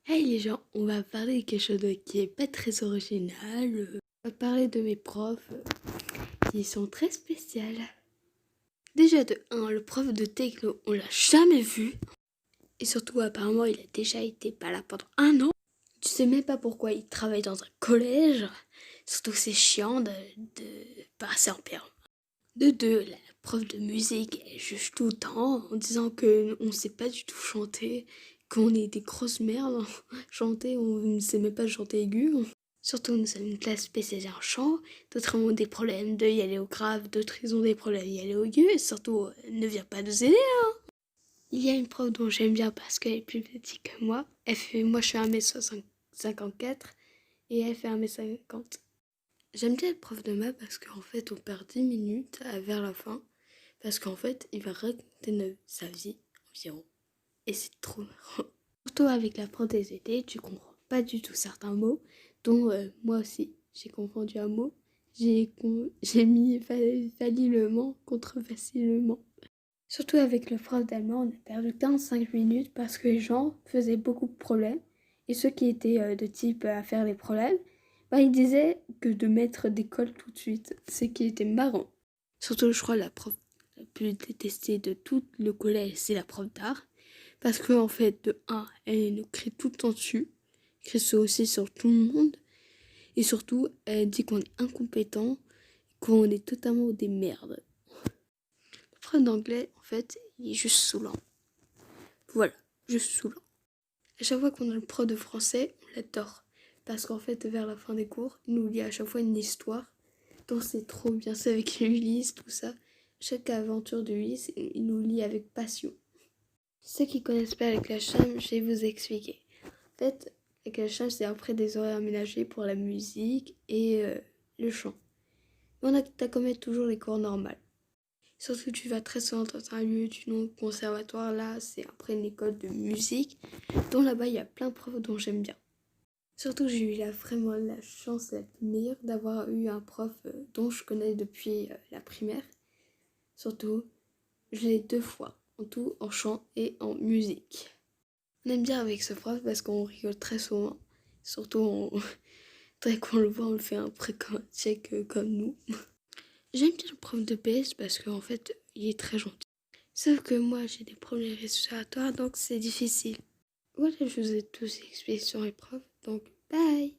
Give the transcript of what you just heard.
Hey les gens, on va parler de quelque chose qui est pas très original. On va parler de mes profs qui sont très spéciales. Déjà de 1, le prof de techno, on l'a jamais vu. Et surtout apparemment il a déjà été pas là pendant 1 an. Tu sais même pas pourquoi il travaille dans un collège. Surtout que c'est chiant de passer en perme. De 2, la prof de musique, elle juge tout le temps en disant qu'on sait pas du tout chanter, qu'on est des grosses merdes. Chanter, on ne sait même pas chanter aigu. Surtout, nous sommes une classe spécialisée en chant. D'autres ont des problèmes de y aller au grave, d'autres ils ont des problèmes d'y aller au aigu. Et surtout, ne viens pas nous aider. Il y a une prof dont j'aime bien parce qu'elle est plus petite que moi. Moi, je fais 1m54 et elle fait 1m50. J'aime bien être prof de maths parce qu'en fait, on perd 10 minutes vers la fin. Parce qu'en fait, il va raconter sa vie environ. Et c'est trop marrant. Surtout avec la prof des étés, tu comprends pas du tout certains mots, dont moi aussi, j'ai confondu un mot. J'ai mis facilement contre facilement. Surtout avec le prof d'allemand, on a perdu 45 minutes parce que les gens faisaient beaucoup de problèmes. Et ceux qui étaient de type à faire des problèmes, ils disaient que de mettre des cols tout de suite, ce qui était marrant. Surtout, je crois, la prof la plus détestée de tout le collège, c'est la prof d'art. Parce qu'en fait, de 1, elle nous crie tout le temps dessus. Elle crie ça aussi sur tout le monde. Et surtout, elle dit qu'on est incompétent, qu'on est totalement des merdes. Le prof d'anglais, en fait, il est juste saoulant. Voilà, juste saoulant. À chaque fois qu'on a le prof de français, on l'adore. Parce qu'en fait, vers la fin des cours, il nous lit à chaque fois une histoire. Donc c'est trop bien, c'est avec Ulysse, tout ça. Chaque aventure d'Ulysse, il nous lit avec passion. Ceux qui connaissent pas la Clasham, je vais vous expliquer. En fait, la Clasham, c'est après des horaires aménagés pour la musique et le chant. Mais t'as quand même toujours les cours normales. Surtout que tu vas très souvent dans un lieu du nom conservatoire. Là, c'est après une école de musique. Donc là-bas, il y a plein de profs dont j'aime bien. Surtout que j'ai eu vraiment la chance la meilleure d'avoir eu un prof dont je connais depuis la primaire. Surtout, je l'ai 2 fois, en tout, en chant et en musique. On aime bien avec ce prof parce qu'on rigole très souvent. Surtout, dès qu'on le voit, on le fait un peu comme un check comme nous. J'aime bien le prof de PS parce qu'en fait, il est très gentil. Sauf que moi, j'ai des problèmes respiratoires, donc c'est difficile. Voilà, je vous ai tous expliqué sur les profs, donc bye!